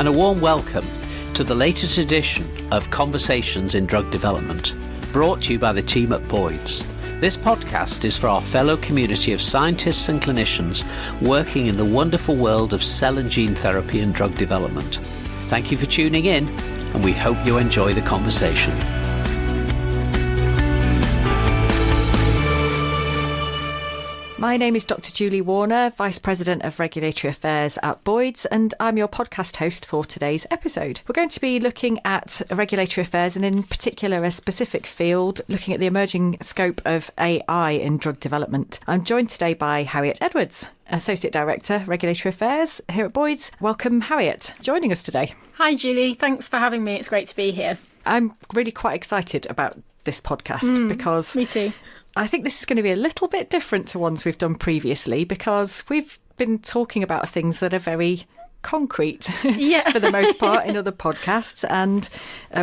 and a warm welcome to the latest edition of Conversations in Drug Development, brought to you by the team at Boyd's. This podcast is for our fellow community of scientists and clinicians working in the wonderful world of cell and gene therapy and drug development. Thank you for tuning in, and we hope you enjoy the conversation. My name is Dr. Julie Warner, Vice President of Regulatory Affairs at Boyd's, and I'm your podcast host for today's episode. We're going to be looking at regulatory affairs and in particular a specific field, looking at the emerging scope of AI in drug development. I'm joined today by Harriet Edwards, Associate Director, Regulatory Affairs here at Boyd's. Welcome, Harriet, joining us today. Hi, Julie. Thanks for having me. It's great to be here. I'm really quite excited about this podcast because... Me too. I think this is going to be a little bit different to ones we've done previously because we've been talking about things that are very concrete for the most part in other podcasts. And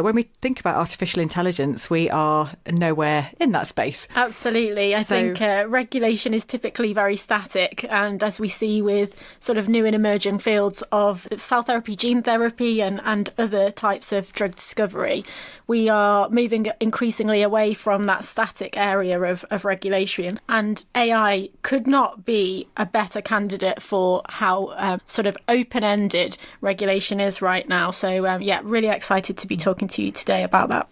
when we think about artificial intelligence, we are nowhere in that space. Absolutely. I think regulation is typically very static. And as we see with sort of new and emerging fields of cell therapy, gene therapy and other types of drug discovery, we are moving increasingly away from that static area of regulation. And AI could not be a better candidate for how sort of open-ended regulation is right now. So, really excited to be talking to you today about that.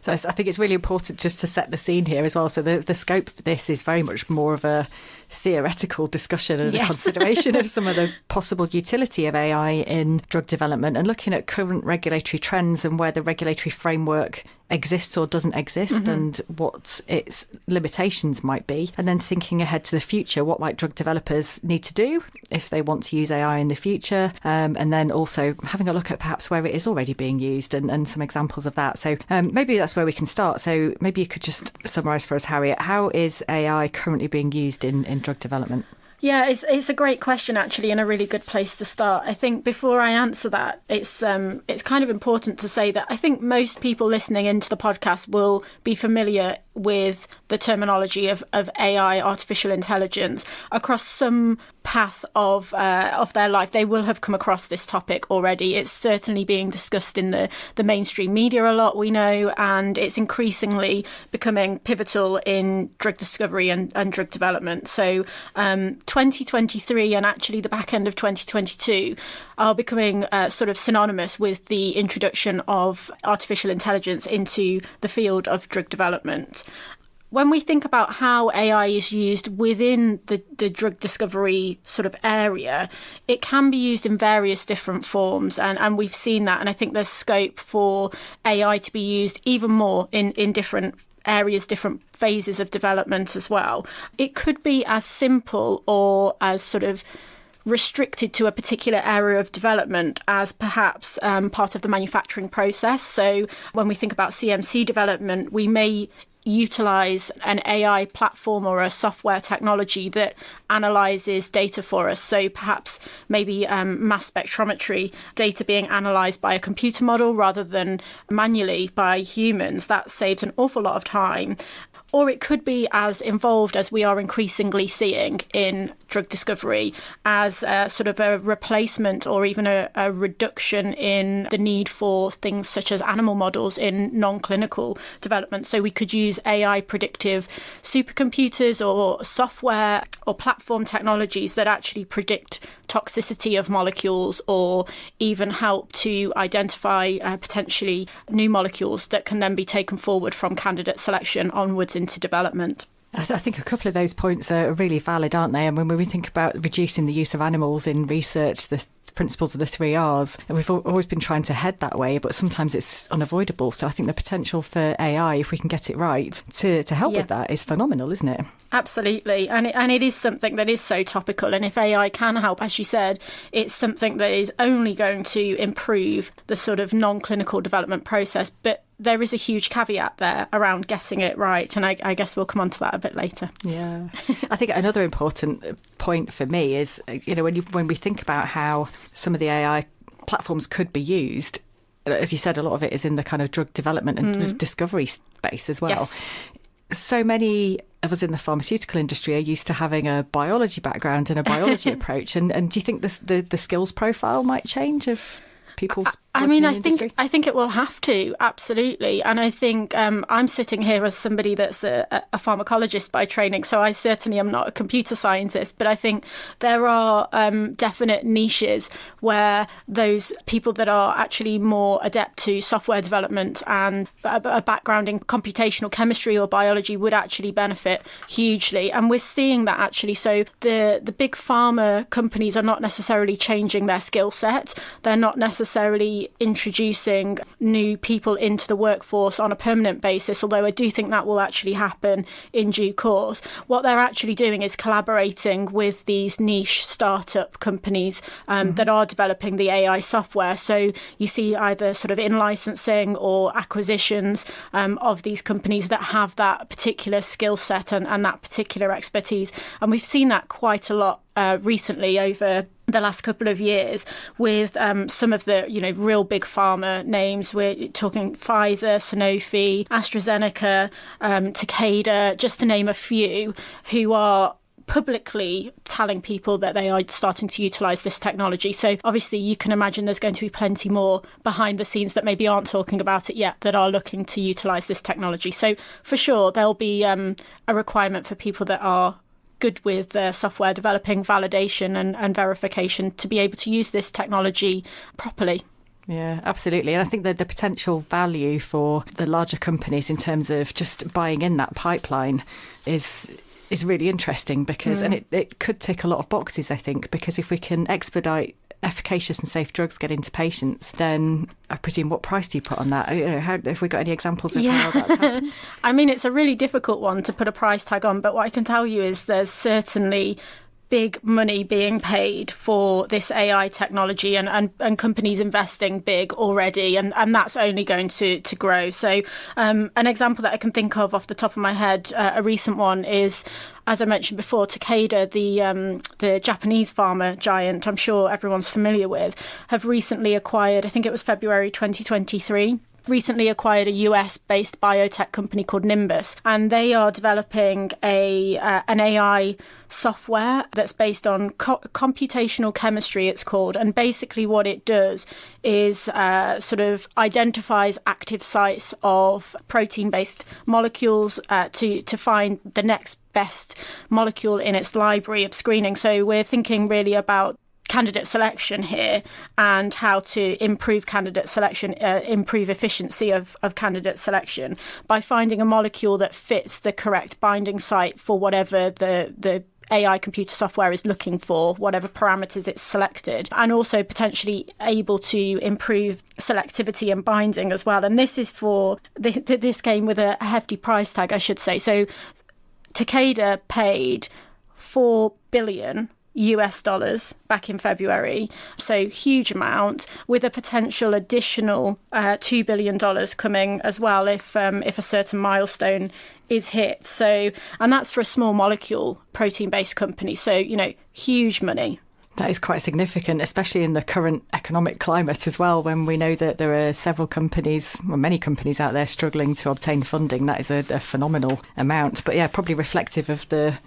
So I think it's really important just to set the scene here as well. So the scope for this is very much more of a theoretical discussion and a consideration of some of the possible utility of AI in drug development and looking at current regulatory trends and where the regulatory framework exists or doesn't exist and what its limitations might be. And then thinking ahead to the future, what might drug developers need to do if they want to use AI in the future? And then also having a look at perhaps where it is already being used and some examples of that. So maybe that's where we can start. So maybe you could just summarise for us, Harriet, how is AI currently being used in drug development? Yeah, it's a great question, actually, and a really good place to start. I think before I answer that, it's kind of important to say that I think most people listening into the podcast will be familiar with the terminology of AI, artificial intelligence, across some path of their life. They will have come across this topic already. It's certainly being discussed in the mainstream media a lot, we know, and it's increasingly becoming pivotal in drug discovery and drug development. So 2023 and actually the back end of 2022 are becoming sort of synonymous with the introduction of artificial intelligence into the field of drug development. When we think about how AI is used within the drug discovery sort of area, it can be used in various different forms. And we've seen that. And I think there's scope for AI to be used even more in different areas, different phases of development as well. It could be as simple or as sort of restricted to a particular area of development as perhaps part of the manufacturing process. So when we think about CMC development, we may utilise an AI platform or a software technology that analyses data for us. So perhaps maybe mass spectrometry data being analysed by a computer model rather than manually by humans. That saves an awful lot of time. Or it could be as involved as we are increasingly seeing in drug discovery as a sort of a replacement or even a reduction in the need for things such as animal models in non-clinical development. So we could use AI predictive supercomputers or software or platform technologies that actually predict toxicity of molecules or even help to identify potentially new molecules that can then be taken forward from candidate selection onwards into development. I think a couple of those points are really valid, aren't they? And when we think about reducing the use of animals in research, the principles of the 3 Rs, and we've always been trying to head that way, but sometimes it's unavoidable. So I think the potential for AI, if we can get it right, to help with that is phenomenal, isn't it? Absolutely. And it is something that is so topical. And if AI can help, as you said, it's something that is only going to improve the sort of non-clinical development process. But there is a huge caveat there around getting it right. And I guess we'll come on to that a bit later. Yeah. I think another important point for me is, when we think about how some of the AI platforms could be used, as you said, a lot of it is in the kind of drug development and discovery space as well. Yes. So many of us in the pharmaceutical industry are used to having a biology background and a biology approach. And do you think the skills profile might change of people's I think it will have to, absolutely. And I think I'm sitting here as somebody that's a pharmacologist by training, so I certainly am not a computer scientist, but I think there are definite niches where those people that are actually more adept to software development and a background in computational chemistry or biology would actually benefit hugely. And we're seeing that actually. So the big pharma companies are not necessarily changing their skill set. They're not necessarily introducing new people into the workforce on a permanent basis, although I do think that will actually happen in due course. What they're actually doing is collaborating with these niche startup companies that are developing the AI software. So you see either sort of in-licensing or acquisitions of these companies that have that particular skill set and that particular expertise. And we've seen that quite a lot recently over the last couple of years with some of the real big pharma names. We're talking Pfizer, Sanofi, AstraZeneca, Takeda, just to name a few, who are publicly telling people that they are starting to utilise this technology. So obviously you can imagine there's going to be plenty more behind the scenes that maybe aren't talking about it yet that are looking to utilise this technology. So for sure there'll be a requirement for people that are good with software developing, validation and verification to be able to use this technology properly. Yeah, absolutely. And I think that the potential value for the larger companies in terms of just buying in that pipeline is really interesting because, and it could tick a lot of boxes, I think, because if we can expedite efficacious and safe drugs get into patients, then I presume what price do you put on that? Have we got any examples of how that's happened? I mean, it's a really difficult one to put a price tag on, but what I can tell you is there's certainly big money being paid for this AI technology and companies investing big already, and that's only going to grow. So an example that I can think of off the top of my head, a recent one is, as I mentioned before, Takeda, the Japanese pharma giant, I'm sure everyone's familiar with, have recently acquired, I think it was February 2023, recently acquired a US-based biotech company called Nimbus, and they are developing an AI software that's based on computational chemistry, it's called. And basically what it does is sort of identifies active sites of protein-based molecules to find the next best molecule in its library of screening. So we're thinking really about candidate selection here and how to improve candidate selection, improve efficiency of candidate selection by finding a molecule that fits the correct binding site for whatever the AI computer software is looking for, whatever parameters it's selected, and also potentially able to improve selectivity and binding as well. And this is for this came with a hefty price tag, I should say. So Takeda paid $4 billion back in February, so huge amount, with a potential additional $2 billion coming as well if a certain milestone is hit. So, and that's for a small molecule protein-based company. So, huge money. That is quite significant, especially in the current economic climate as well, when we know that there are several companies, well, many companies out there struggling to obtain funding. That is a phenomenal amount. But yeah, probably reflective of the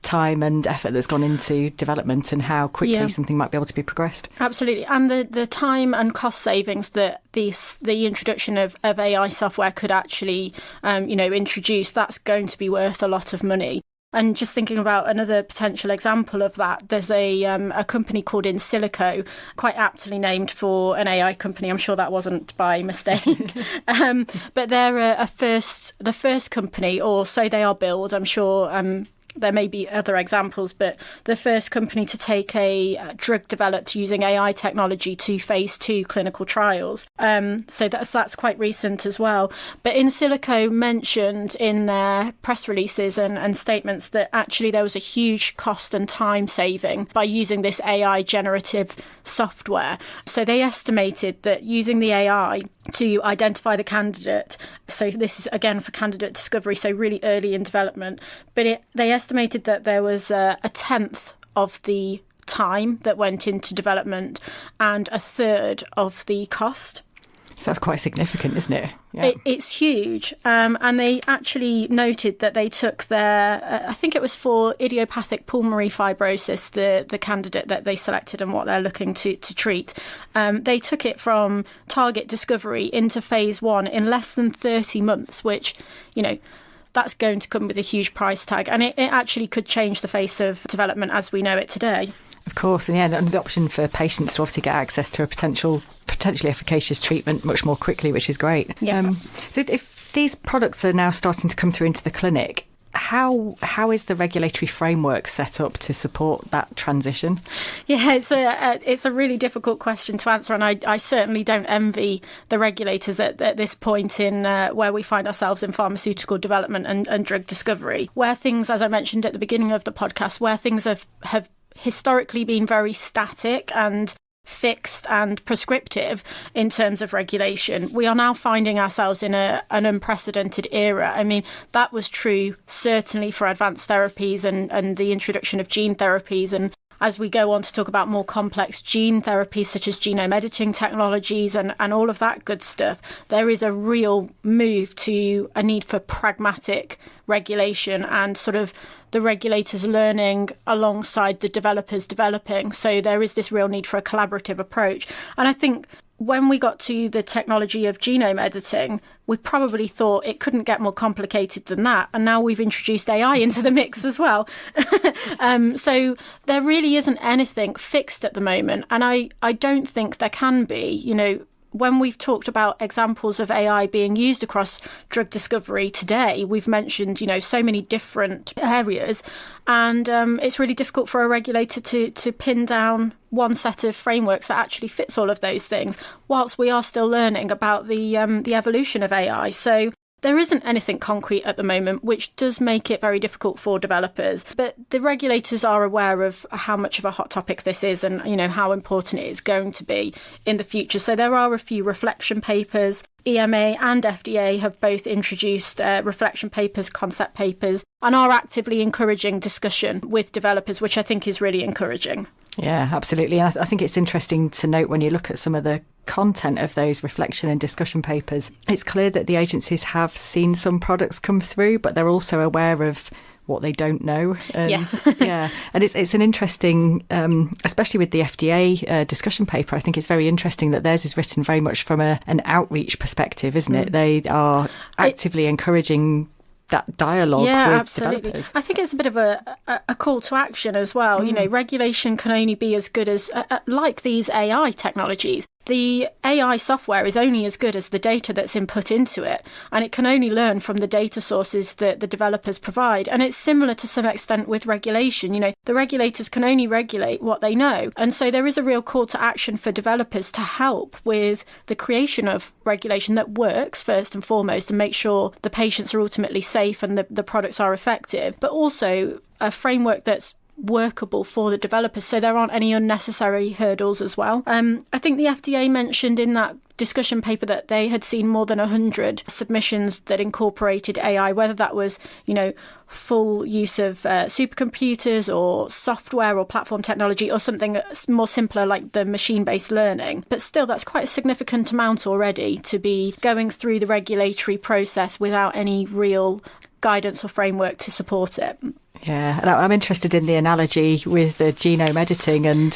time and effort that's gone into development and how quickly something might be able to be progressed. Absolutely. And the time and cost savings that the introduction of AI software could actually, introduce, that's going to be worth a lot of money. And just thinking about another potential example of that, there's a company called In Silico, quite aptly named for an AI company. I'm sure that wasn't by mistake. But they're the first company, or so they are billed. I'm sure there may be other examples, but the first company to take a drug developed using AI technology to phase 2 clinical trials. So that's quite recent as well. But In Silico mentioned in their press releases and statements that actually there was a huge cost and time saving by using this AI generative software. So they estimated that using the AI to identify the candidate, so this is again for candidate discovery, so really early in development, but they estimated that there was a tenth of the time that went into development and a third of the cost. So that's quite significant, isn't it? Yeah. It's huge. And they actually noted that they took their, I think it was for idiopathic pulmonary fibrosis, the candidate that they selected and what they're looking to treat. They took it from target discovery into phase 1 in less than 30 months, which, that's going to come with a huge price tag. And it actually could change the face of development as we know it today. Of course, and the option for patients to obviously get access to a potentially efficacious treatment much more quickly, which is great. Yeah. So if these products are now starting to come through into the clinic, how is the regulatory framework set up to support that transition? Yeah, it's a really difficult question to answer, and I certainly don't envy the regulators at this point in where we find ourselves in pharmaceutical development and drug discovery, where things, as I mentioned at the beginning of the podcast, where things have historically been very static and fixed and prescriptive in terms of regulation. We are now finding ourselves in an unprecedented era. I mean, that was true certainly for advanced therapies and the introduction of gene therapies. And as we go on to talk about more complex gene therapies such as genome editing technologies and all of that good stuff, there is a real move to a need for pragmatic regulation and sort of the regulators learning alongside the developers developing. So there is this real need for a collaborative approach. And I think when we got to the technology of genome editing, we probably thought it couldn't get more complicated than that. And now we've introduced AI into the mix as well. So there really isn't anything fixed at the moment. And I don't think there can be. When we've talked about examples of AI being used across drug discovery today, we've mentioned, so many different areas. And it's really difficult for a regulator to pin down one set of frameworks that actually fits all of those things, whilst we are still learning about the evolution of AI. So there isn't anything concrete at the moment, which does make it very difficult for developers. But the regulators are aware of how much of a hot topic this is and, how important it is going to be in the future. So there are a few reflection papers. EMA and FDA have both introduced reflection papers, concept papers, and are actively encouraging discussion with developers, which I think is really encouraging. Yeah, absolutely. And I think it's interesting to note when you look at some of the content of those reflection and discussion papers, it's clear that the agencies have seen some products come through, but they're also aware of what they don't know. And, yeah. And it's an interesting, especially with the FDA discussion paper, I think it's very interesting that theirs is written very much from an outreach perspective, isn't it? They are actively encouraging that dialogue with absolutely. developers. I think it's a bit of a call to action as well. Regulation can only be as good as, like these AI technologies, the AI software is only as good as the data that's input into it, and it can only learn from the data sources that the developers provide. And it's similar to some extent with regulation. The regulators can only regulate what they know. And so there is a real call to action for developers to help with the creation of regulation that works first and foremost and make sure the patients are ultimately safe and the products are effective, but also a framework that's workable for the developers so there aren't any unnecessary hurdles as well. I think the FDA mentioned in that discussion paper that they had seen more than 100 submissions that incorporated AI, whether that was, full use of supercomputers or software or platform technology or something more simpler like the machine-based learning. But still, that's quite a significant amount already to be going through the regulatory process without any real guidance or framework to support it. Yeah, and I'm interested in the analogy with the genome editing and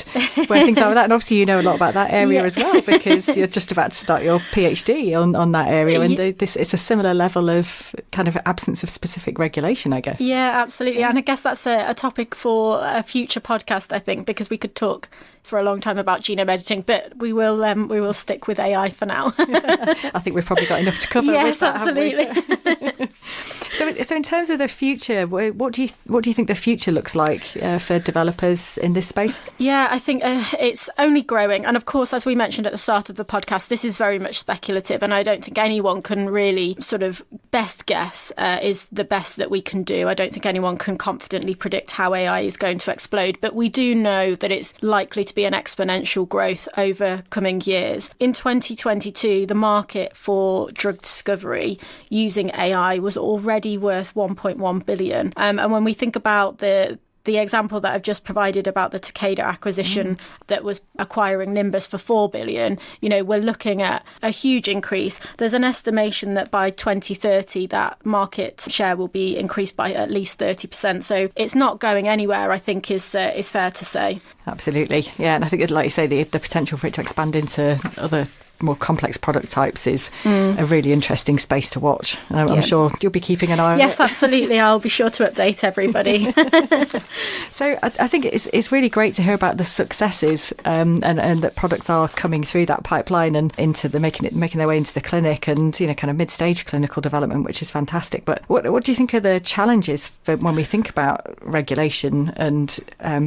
where things are with that. And obviously, you know a lot about that area as well, because you're just about to start your PhD on that area. And it's a similar level of kind of absence of specific regulation, I guess. Yeah, absolutely. And I guess that's a topic for a future podcast, I think, because we could talk for a long time about genome editing, but we will stick with AI for now. I think we've probably got enough to cover. Yes, with that, absolutely. So in terms of the future, what do you think the future looks like for developers in this space? Yeah, I think it's only growing. And of course, as we mentioned at the start of the podcast, this is very much speculative. And I don't think anyone can really sort of best guess is the best that we can do. I don't think anyone can confidently predict how AI is going to explode. But we do know that it's likely to be an exponential growth over coming years. In 2022, the market for drug discovery using AI was already worth 1.1 billion. And when we think about the the example that I've just provided about the Takeda acquisition that was acquiring Nimbus for 4 billion, we're looking at a huge increase. There's an estimation that by 2030 that market share will be increased by at least 30%. So it's not going anywhere, I think is fair to say. Absolutely. Yeah, and I think, like you say, the potential for it to expand into other more complex product types is a really interesting space to watch. I'm sure you'll be keeping an eye on it. Yes, absolutely. I'll be sure to update everybody. So I think it's really great to hear about the successes and that products are coming through that pipeline and into the making their way into the clinic and kind of mid-stage clinical development, which is fantastic. But what do you think are the challenges for when we think about regulation and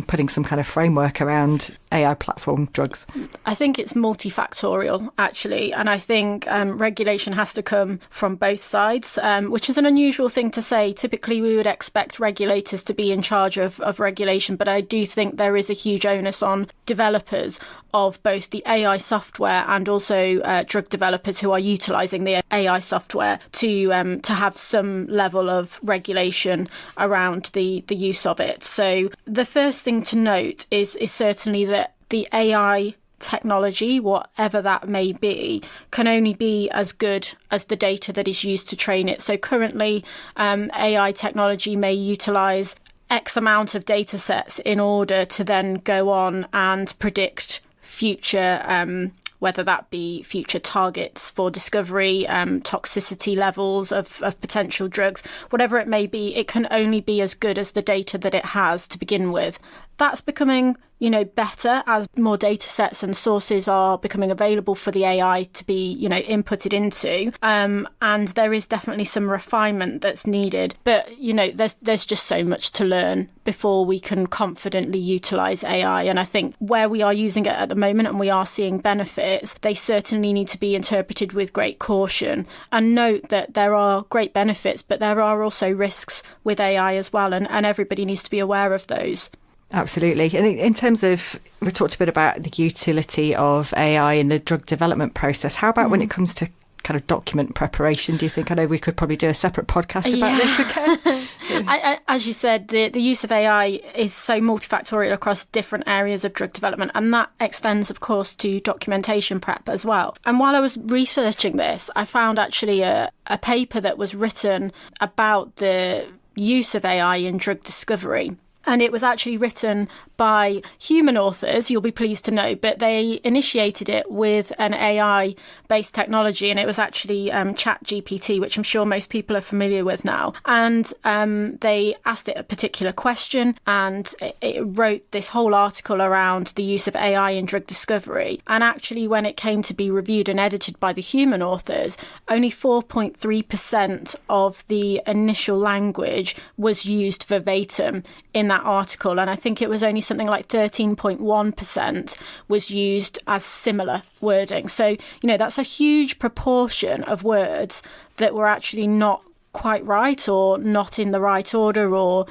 putting some kind of framework around AI platform drugs? I think it's multifactorial, actually, and I think regulation has to come from both sides, which is an unusual thing to say. Typically we would expect regulators to be in charge of regulation, but I do think there is a huge onus on developers of both the AI software and also drug developers who are utilising the AI software to have some level of regulation around the use of it. So the first thing to note is certainly that the AI technology, whatever that may be, can only be as good as the data that is used to train it. So currently, AI technology may utilise X amount of data sets in order to then go on and predict future whether that be future targets for discovery, toxicity levels of potential drugs, whatever it may be, it can only be as good as the data that it has to begin with. That's becoming, better as more data sets and sources are becoming available for the AI to be, inputted into. And there is definitely some refinement that's needed. But, there's just so much to learn before we can confidently utilise AI. And I think where we are using it at the moment and we are seeing benefits, they certainly need to be interpreted with great caution. And note that there are great benefits, but there are also risks with AI as well. And everybody needs to be aware of those. Absolutely. And in terms of, we talked a bit about the utility of AI in the drug development process. How about when it comes to kind of document preparation, do you think? I know we could probably do a separate podcast about this again. As you said, the use of AI is so multifactorial across different areas of drug development, and that extends, of course, to documentation prep as well. And while I was researching this, I found actually a paper that was written about the use of AI in drug discovery. And it was actually written by human authors, you'll be pleased to know, but they initiated it with an AI-based technology, and it was actually ChatGPT, which I'm sure most people are familiar with now. And they asked it a particular question, and it wrote this whole article around the use of AI in drug discovery. And actually, when it came to be reviewed and edited by the human authors, only 4.3% of the initial language was used verbatim in that article. And I think it was only something like 13.1% was used as similar wording. So, that's a huge proportion of words that were actually not quite right or not in the right order, or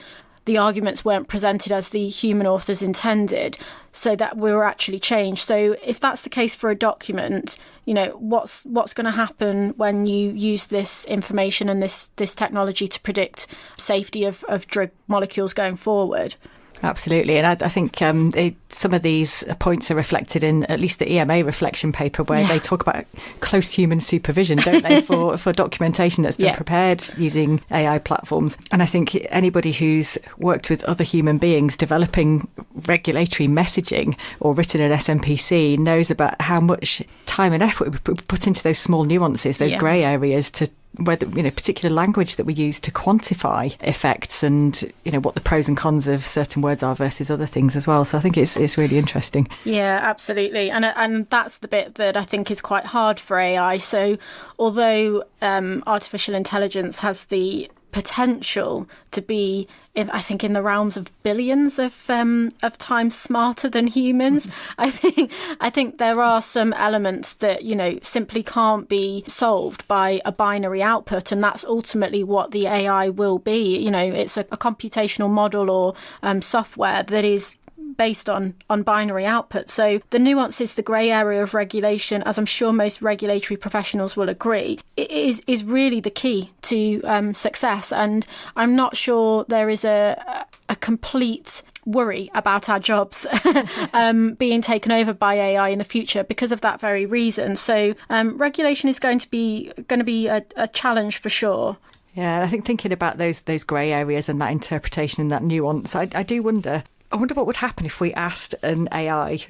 the arguments weren't presented as the human authors intended, so that we were actually changed. So if that's the case for a document, what's going to happen when you use this information and this technology to predict safety of drug molecules going forward? Absolutely. And I think some of these points are reflected in at least the EMA reflection paper, where they talk about close human supervision, don't they, for documentation that's been prepared using AI platforms. And I think anybody who's worked with other human beings developing regulatory messaging or written an SMPC knows about how much time and effort we put into those small nuances, those grey areas, to whether particular language that we use to quantify effects and what the pros and cons of certain words are versus other things as well. So I think it's really interesting. Yeah, absolutely. And that's the bit that I think is quite hard for AI. So although artificial intelligence has the potential to be, I think, in the realms of billions of times smarter than humans, I think there are some elements that simply can't be solved by a binary output, and that's ultimately what the AI will be. It's a computational model or software that is based on binary output. So the nuances, the grey area of regulation, as I'm sure most regulatory professionals will agree, is really the key to success. And I'm not sure there is a a complete worry about our jobs being taken over by AI in the future because of that very reason. So regulation is going to be a challenge for sure. Yeah, I think thinking about those grey areas and that interpretation and that nuance, I do wonder. I wonder what would happen if we asked an AI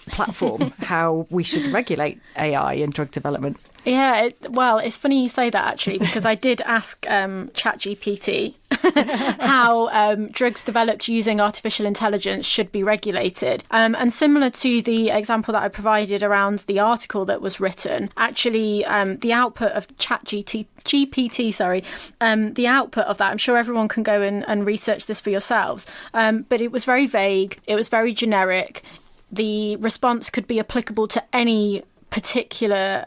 platform how we should regulate AI in drug development. Yeah, well, it's funny you say that, actually, because I did ask ChatGPT how drugs developed using artificial intelligence should be regulated. And similar to the example that I provided around the article that was written, actually, the output of ChatGPT, the output of that, I'm sure everyone can go and research this for yourselves, but it was very vague, it was very generic. The response could be applicable to any particular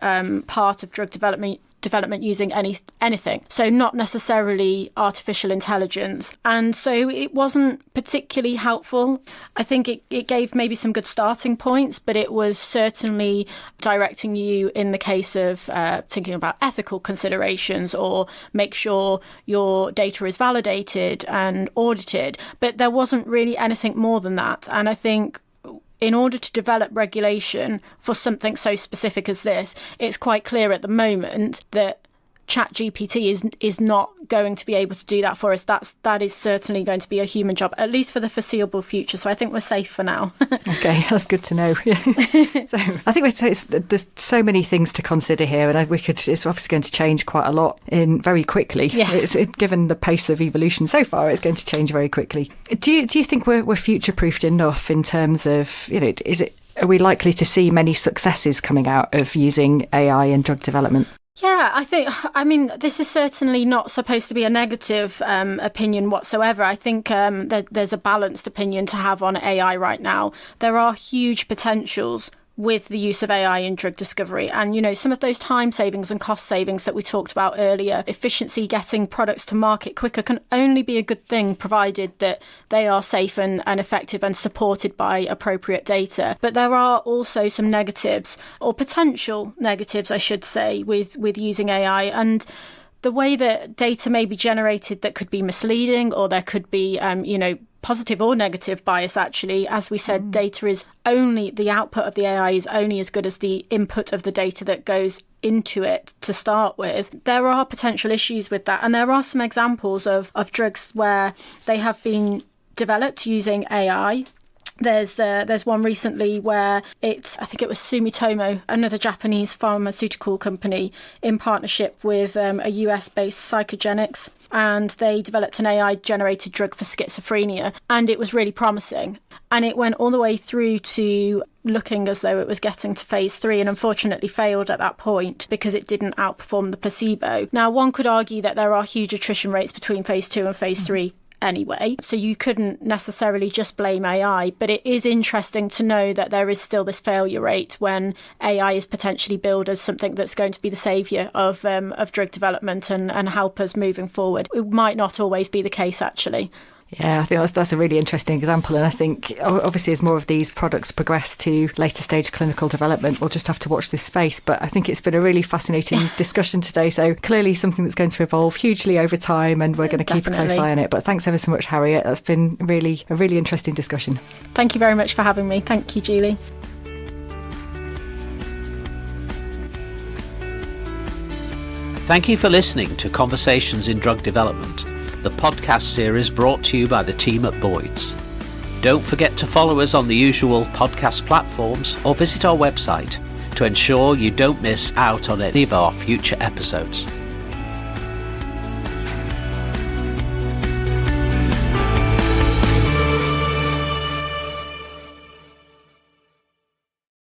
part of drug development using anything, so not necessarily artificial intelligence, and so it wasn't particularly helpful. I think it gave maybe some good starting points, but it was certainly directing you in the case of thinking about ethical considerations or make sure your data is validated and audited, but there wasn't really anything more than that. And I think in order to develop regulation for something so specific as this, it's quite clear at the moment that ChatGPT is not going to be able to do that for us. That is certainly going to be a human job, at least for the foreseeable future. So I think we're safe for now. Okay, that's good to know. So I think there's so many things to consider here, and it's obviously going to change quite a lot very quickly. Yes. Given the pace of evolution so far, it's going to change very quickly. Do you think we're future-proofed enough in terms of, are we likely to see many successes coming out of using AI in drug development? Yeah, I mean, this is certainly not supposed to be a negative opinion whatsoever. I think that there's a balanced opinion to have on AI right now. There are huge potentials with the use of AI in drug discovery. And, some of those time savings and cost savings that we talked about earlier, efficiency, getting products to market quicker, can only be a good thing provided that they are safe and effective and supported by appropriate data. But there are also some negatives, or potential negatives, I should say, with using AI. And the way that data may be generated that could be misleading, or there could be, positive or negative bias, actually. As we said, data is only, the output of the AI is only as good as the input of the data that goes into it to start with. There are potential issues with that. And there are some examples of drugs where they have been developed using AI. There's one recently where I think it was Sumitomo, another Japanese pharmaceutical company, in partnership with a US-based psychogenics, and they developed an AI-generated drug for schizophrenia, and it was really promising. And it went all the way through to looking as though it was getting to phase 3, and unfortunately failed at that point because it didn't outperform the placebo. Now, one could argue that there are huge attrition rates between phase 2 and phase 3 anyway, so you couldn't necessarily just blame AI, but it is interesting to know that there is still this failure rate when AI is potentially billed as something that's going to be the saviour of drug development and help us moving forward. It might not always be the case, actually. Yeah, I think that's a really interesting example. And I think, obviously, as more of these products progress to later stage clinical development, we'll just have to watch this space. But I think it's been a really fascinating discussion today. So clearly something that's going to evolve hugely over time, and we're going to keep a close eye on it. But thanks ever so much, Harriet. That's been a really interesting discussion. Thank you very much for having me. Thank you, Julie. Thank you for listening to Conversations in Drug Development, the podcast series brought to you by the team at Boyd's. Don't forget to follow us on the usual podcast platforms or visit our website to ensure you don't miss out on any of our future episodes.